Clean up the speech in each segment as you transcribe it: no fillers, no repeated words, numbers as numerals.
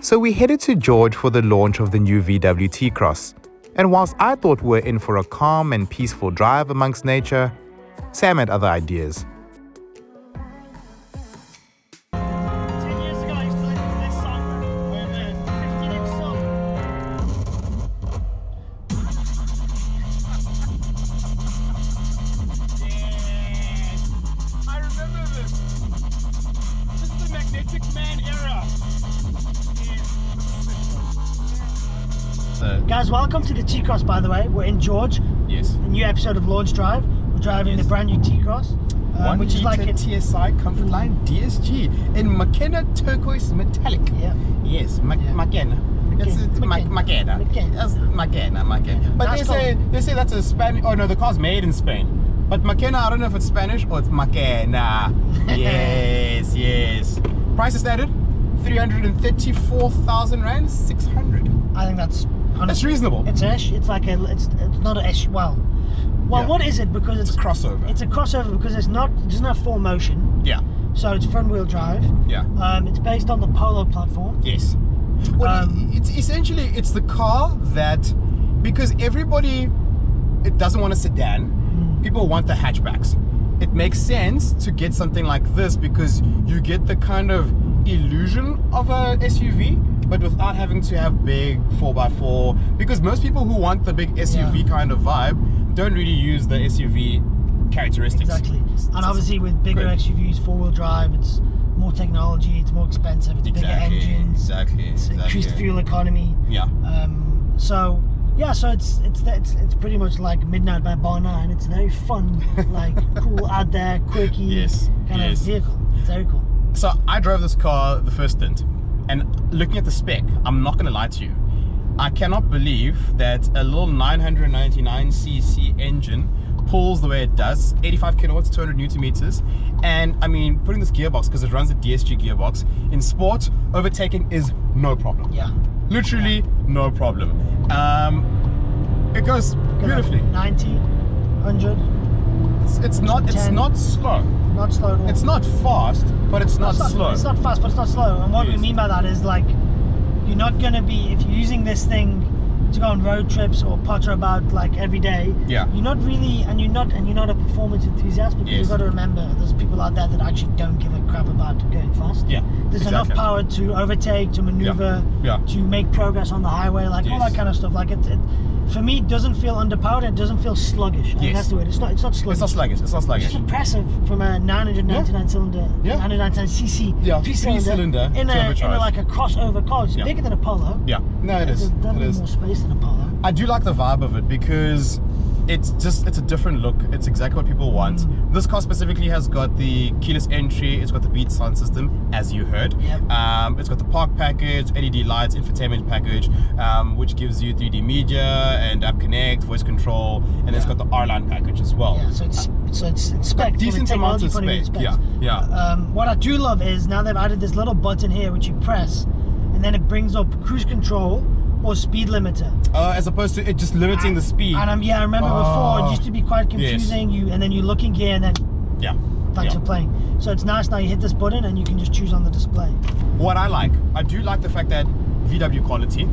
So we headed to George for the launch of the new VW T-Cross. And whilst I thought we were in for a calm and peaceful drive amongst nature, Sam had other ideas. Guys, welcome to the T-Cross, by the way. We're in George. Yes. A new episode of Launch Drive. We're driving the brand new T-Cross. Which is like a TSI Comfort Line DSG in McKenna turquoise metallic. Yeah. Yes, McKenna. It's McKenna. That's McKenna. But they say that's a Spanish. Oh no, the car's made in Spain. But McKenna, I don't know if it's Spanish or it's McKenna. Yes, yes. Price is standard, 334,000 rand, 600. I think that's reasonable. It's ish. It's like it's not a ish. Well, Yeah. what is it? Because it's a crossover. It's a crossover because it doesn't have full motion. Yeah. So it's front wheel drive. Yeah. It's based on the Polo platform. Yes. Well, it's essentially it's the car that, because everybody it doesn't want a sedan, people want the hatchbacks. It makes sense to get something like this because you get the kind of illusion of a SUV, but without having to have big 4x4. Because most people who want the big SUV kind of vibe don't really use the SUV characteristics. Exactly. And obviously with bigger SUVs, four-wheel drive, it's more technology, it's more expensive, it's bigger engines, it's increased fuel economy. Yeah. So it's pretty much like Midnight by Bar 9. It's very fun, like cool, out there, quirky kind of vehicle. It's very cool. So I drove this car the first stint, and looking at the spec, I'm not going to lie to you, I cannot believe that a little 999cc engine pulls the way it does, 85 kilowatts, 200 newton meters, and I mean, putting this gearbox, because it runs a DSG gearbox, in sport, overtaking is no problem. Yeah. Literally no problem. It goes beautifully. 90, 100. It's not slow. Not slow at all. It's not fast, but it's not slow. It's not fast, but it's not slow. And what we mean by that is, like, you're not gonna be, if you're using this thing to go on road trips or potter about like every day, you're not really, and you're not a performance enthusiast, because you've got to remember there's people out there that actually don't give a crap about going fast. There's enough power to overtake, to maneuver, to make progress on the highway, like all that kind of stuff. Like it for me, it doesn't feel underpowered, it doesn't feel sluggish. I think that's the word. It's not sluggish. It's not sluggish. It's not sluggish. It's impressive from a 999 cylinder, 999cc three-cylinder in a like a crossover car. It's bigger than a Polo. Yeah, no, it is. There's definitely more space than a Polo. I do like the vibe of it because it's a different look. It's exactly what people want. This car specifically has got the keyless entry, it's got the Beat sound system, as you heard. It's got the park package, LED lights, infotainment package, which gives you 3D media and app connect, voice control, and it's got the R-Line package as well. Yeah, so it's spec, decent amount of space. What I do love is now they've added this little button here which you press, and then it brings up cruise control or speed limiter, as opposed to it just limiting the speed. And I remember before it used to be quite confusing. And then you look in here and then thanks for playing. So it's nice now, you hit this button and you can just choose on the display. What I do like the fact that VW quality.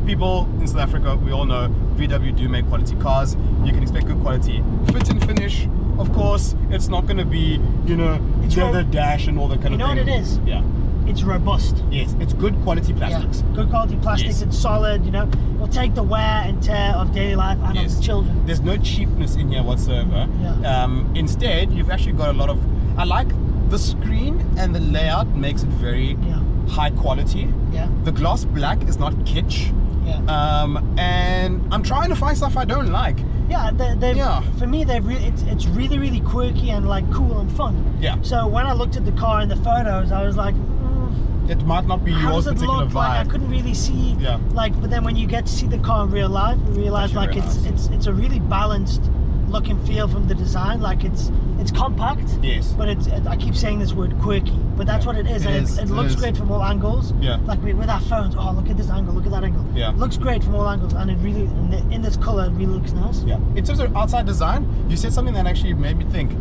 People in South Africa, we all know VW do make quality cars. You can expect good quality. Fit and finish, of course, it's not going to be, leather dash and all that kind of thing. You know what it is? Yeah. It's robust. Yes, it's good quality plastics. Good quality plastics. It's solid, It'll take the wear and tear of daily life out of the children. There's no cheapness in here whatsoever. Instead, you've actually got a lot of, I like the screen and the layout makes it very high quality. The gloss black is not kitsch. And I'm trying to find stuff I don't like. For me, it's really, really quirky and like cool and fun. So when I looked at the car in the photos, I was like, it might not be your particular vibe. Like, I couldn't really see. But then when you get to see the car in real life, you realize like it's a really balanced look and feel from the design. Like it's compact. But I keep saying this word quirky, but that's what it is. It looks great from all angles. Like with our phones, oh, look at this angle, look at that angle. Yeah. Looks great from all angles, and it really, in this color, it really looks nice. Yeah. In terms of outside design, you said something that actually made me think.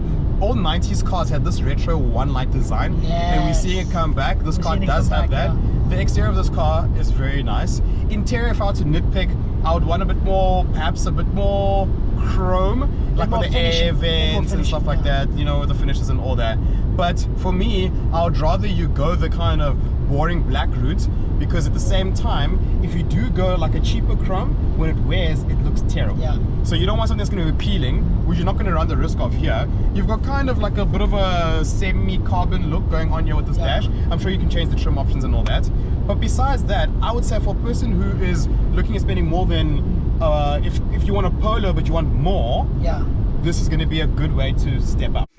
All 90s cars had this retro one light design, and we're seeing it come back. This car does have that. Yeah. The exterior of this car is very nice. Interior, if I were to nitpick, I would want a bit more, perhaps a bit more chrome, like with the air vents and stuff like that, you know, the finishes and all that. But for me, I would rather you go the kind of boring black route, because at the same time, if you do go like a cheaper chrome, when it wears, it looks terrible. Yeah. So you don't want something that's going to be peeling, which you're not going to run the risk of here. You've got kind of like a bit of a semi-carbon look going on here with this dash. I'm sure you can change the trim options and all that. But besides that, I would say for a person who is looking at spending more than, if you want a Polo but you want more, this is going to be a good way to step up.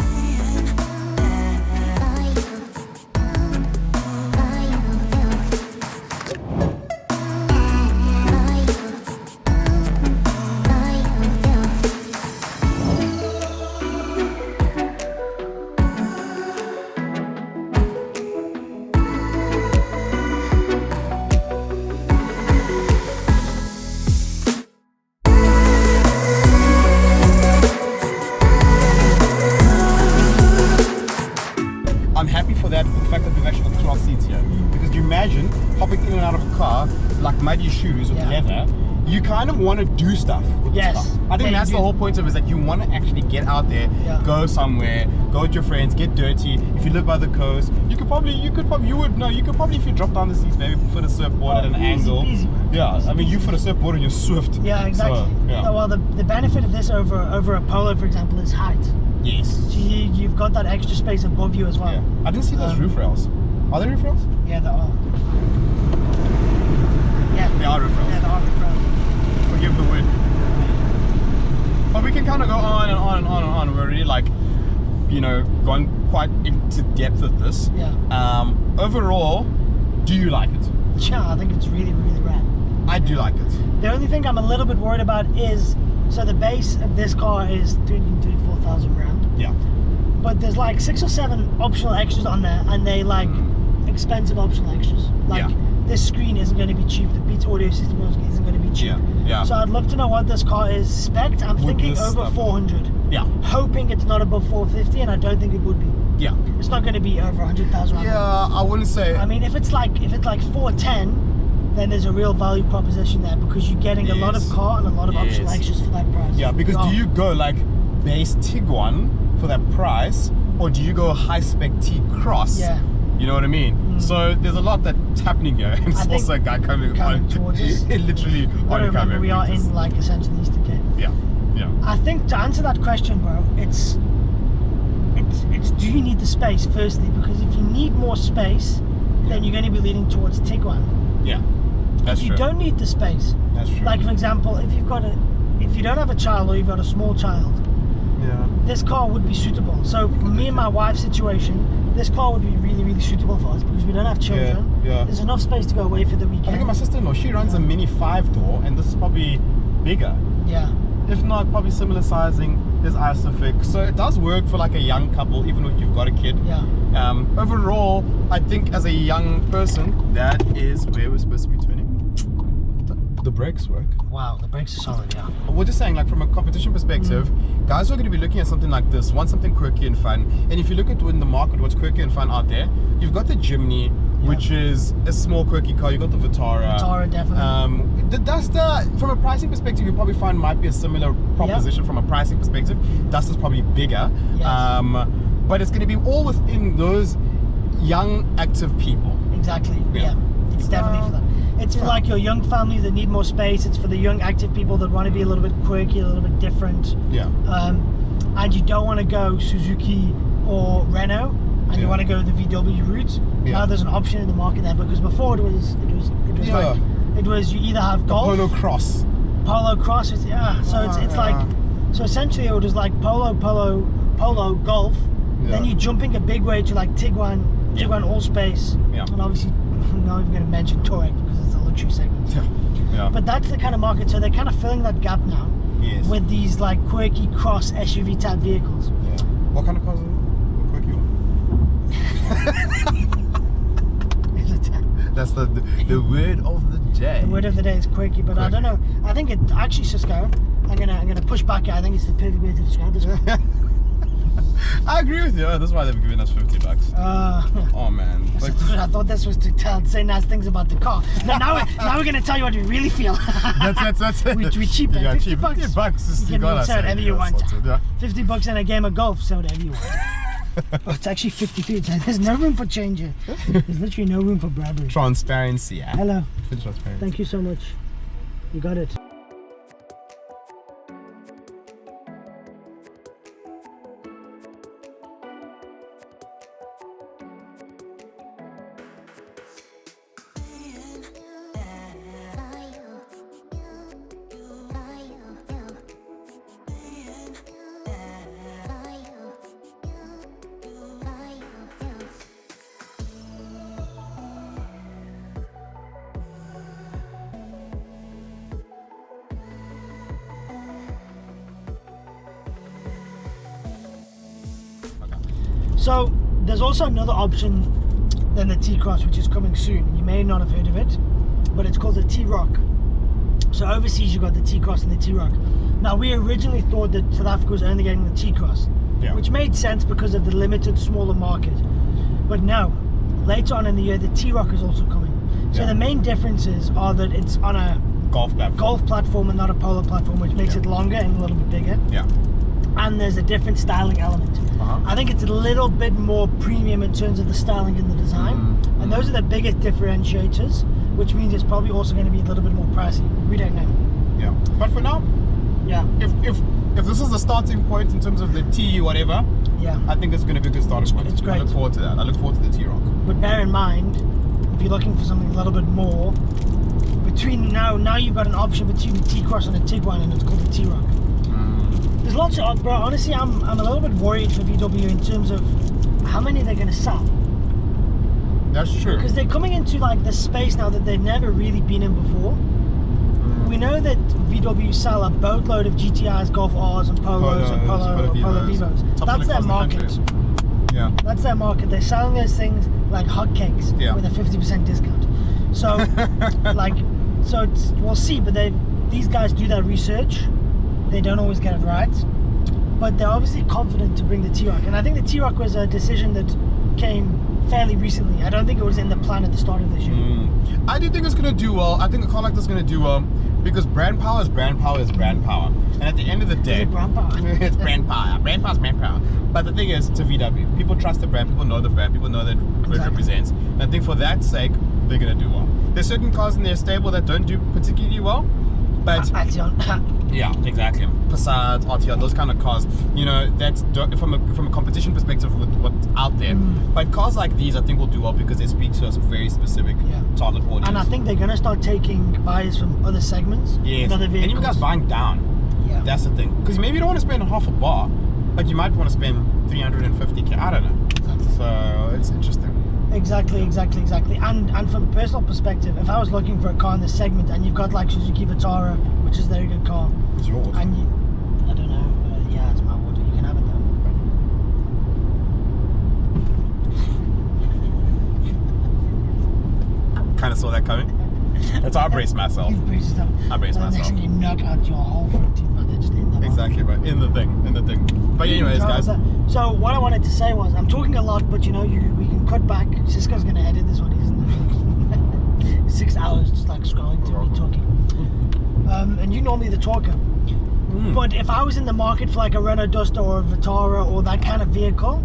The fact that we've actually got cloth seats here, because you imagine hopping in and out of a car like muddy shoes with leather, you kind of want to do stuff with this car. I think that's the whole point of it, is that you want to actually get out there, go somewhere, go with your friends, get dirty. If you live by the coast, you could probably if you drop down the seats, maybe put a surfboard at an angle. I mean, you put a surfboard and you're swift. Yeah, exactly. So, well, the benefit of this over a Polo, for example, is height. Yes. So you've got that extra space above you as well. Yeah. I didn't see those roof rails. Are there roof rails? Yeah, there are. Yeah. There are roof rails. Yeah, there are roof rails. Forgive the wind. But we can kind of go on and on and on and on. We're really like, you know, gone quite into depth with this. Yeah. Overall, do you like it? Yeah, I think it's really, really rad. I do like it. The only thing I'm a little bit worried about is, so the base of this car is 334,000 rand. Yeah. But there's like 6 or 7 optional extras on there, and they like expensive optional extras. Like this screen isn't going to be cheap. The Beats audio system isn't going to be cheap. Yeah. So I'd love to know what this car is spec'd. I'm thinking over 400. Yeah. Hoping it's not above 450, and I don't think it would be. Yeah. It's not going to be over 100,000 rand. Yeah, I wouldn't say. I mean, if it's like 410. Then there's a real value proposition there, because you're getting a lot of car and a lot of optional extras for that price. Yeah, because do you go like base Tiguan for that price, or do you go high spec T-Cross? Yeah. You know what I mean? So there's a lot that's happening here. And it's also a guy coming towards us. Literally on a camera. We are in like essentially Eastern Cape. Yeah. I think to answer that question, bro, it's do you need the space firstly? Because if you need more space, then you're going to be leaning towards Tiguan. Yeah. That's true. You don't need the space. That's true. Like, for example, if you don't have a child, or you've got a small child, this car would be suitable. So for me and my wife's situation, this car would be really, really suitable for us, because we don't have children. There's enough space to go away for the weekend. I think my sister-in-law, she runs a mini 5-door, and this is probably bigger. Yeah. If not, probably similar sizing. There's Isofix, so it does work for like a young couple, even if you've got a kid. Yeah. Overall, I think as a young person, that is where we're supposed to be turning. The brakes work. Wow, the brakes are solid, yeah. We're just saying, like, from a competition perspective, guys are going to be looking at something like this, want something quirky and fun. And if you look at in the market what's quirky and fun out there, you've got the Jimny, which is a small quirky car. You've got the Vitara. Vitara, definitely. The Duster, from a pricing perspective, you probably find might be a similar proposition from a pricing perspective. Duster's probably bigger. Yes. But it's going to be all within those young, active people. Exactly, yeah. It's definitely for that. It's for like your young families that need more space. It's for the young active people that want to be a little bit quirky, a little bit different. Yeah. And you don't want to go Suzuki or Renault, and you want to go the VW route. Now there's an option in the market there, because before it was you either have Golf, Polo Cross. So it's like, so essentially it was like Polo, Golf. Then you're jumping a big way to like Tiguan All Space, and obviously I'm not even going to mention T-Roc because it's a luxury segment. But that's the kind of market, so they're kind of filling that gap now with these like quirky cross SUV type vehicles. What kind of cars are they? The quirky one? That's the word of the day. The word of the day is quirky, but I don't know. I think it actually, Cisco, I'm gonna push back here. I think it's the perfect way to describe this one. I agree with you. That's why they've given us $50. Oh man! Like, I thought this was to say nice things about the car. Now we're gonna tell you what we really feel. That's it. We cheap. Yeah, $50. cheap. $50. You can say whatever you want. Yeah. $50 in a game of golf. Say whatever you want. Oh, it's actually 52. There's no room for change here. There's literally no room for bribery. Transparency. Yeah. Hello. Transparency. Thank you so much. You got it. So there's also another option than the T-Cross, which is coming soon. You may not have heard of it, but it's called the T-Roc. So overseas you got the T-Cross and the T-Roc. Now we originally thought that South Africa was only getting the T-Cross, which made sense because of the limited smaller market. But now, later on in the year, the T-Roc is also coming. So the main differences are that it's on a golf platform and not a polo platform, which makes it longer and a little bit bigger. Yeah. And there's a different styling element. I think it's a little bit more premium in terms of the styling and the design. And those are the biggest differentiators, which means it's probably also going to be a little bit more pricey. We don't know. Yeah. But for now, if this is the starting point in terms of the T whatever, I think it's going to be a good starting point. It's great. I look forward to that. I look forward to the T-Roc. But bear in mind, if you're looking for something a little bit more, between now you've got an option between the T-Cross and the Tiguan, and it's called the T-Roc. There's lots of, bro, honestly, I'm a little bit worried for VW in terms of how many they're going to sell. That's true. Because they're coming into like this space now that they've never really been in before. We know that VW sell a boatload of GTIs, Golf Rs, and Polos, and Polo Vivos. That's their market. Yeah. That's their market. They're selling those things like hotcakes with a 50% discount. So, we'll see. But these guys do their research. They don't always get it right, but they're obviously confident to bring the T-Roc. And I think the T-Roc was a decision that came fairly recently. I don't think it was in the plan at the start of this year. I do think it's going to do well. I think a car like this is going to do well because brand power is brand power is brand power. And at the end of the day, it's brand power. It's brand power. Brand power is brand power. But the thing is, it's a VW. People trust the brand. People know the brand. People know that it represents. And I think for that sake, they're going to do well. There's certain cars in their stable that don't do particularly well. But yeah, exactly. Passat, RTR, those kind of cars, you know, that's from a competition perspective with what's out there. But cars like these, I think, will do well because they speak to a very specific target audience. And I think they're going to start taking buyers from other segments, and other vehicles. And you guys buying down. Yeah. That's the thing. Because maybe you don't want to spend half a bar, but you might want to spend 350k. I don't know. Exactly. So it's interesting. Exactly. And from a personal perspective, if I was looking for a car in this segment and you've got like Suzuki Vitara, which is a very good car. It's yours. And I don't know, yeah, it's my water. You can have it though. Kind of saw that coming. That's how I brace myself. You brace yourself. I brace myself. Next thing you knock out your whole front teeth, but they just in the exactly, right. In the thing. But anyways, guys. So what I wanted to say was, I'm talking a lot, but you know, we can cut back. Cisco's gonna edit this one, isn't it? 6 hours just like scrolling through me talking. And you're normally the talker. But if I was in the market for like a Renault Duster or a Vitara or that kind of vehicle,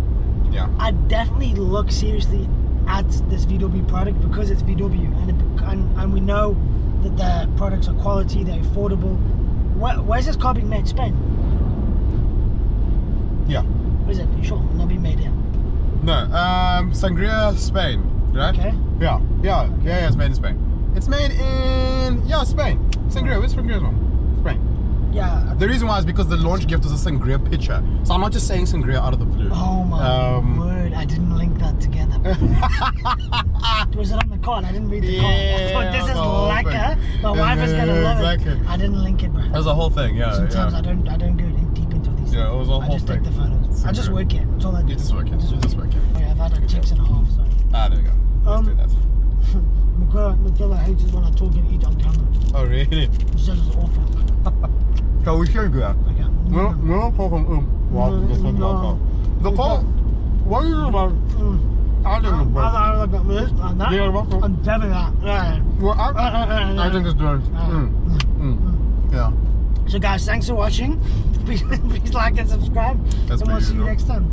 I'd definitely look seriously at this VW product because it's VW, and we know that their products are quality, they're affordable. Where's this car being made? Spain? Yeah. Where is it? You sure? Not being made here? No, Sangria, Spain, right? Okay. Yeah, it's made in Spain. It's made in, Spain. Sangria, where's Sangria from? Spain. Yeah. The reason why is because the launch gift was a Sangria picture. So I'm not just saying Sangria out of the blue. Oh my word, I didn't link that together. Was it on the card? I didn't read the card. I thought this is lacquer. My wife is going to love it. I didn't link it, bro. It was a whole thing, Sometimes I don't go deep into these things. Yeah, it was a whole thing. I just take the photos. I just work here. That's all I do. You just work here. Oh, yeah, I've had a 6.5, so. Ah, there we go. Let's do that. Michaela hates it when I talk and eat on camera. Oh, really? She says it's awful. Kan we share that? Okay. No, the call. What are you about? I think it's good. I look at this and that. Yeah, I'm definitely that. Yeah. Well, I think it's good. Yeah. So guys, thanks for watching. Please like and subscribe. That's and we'll see you usual. next time.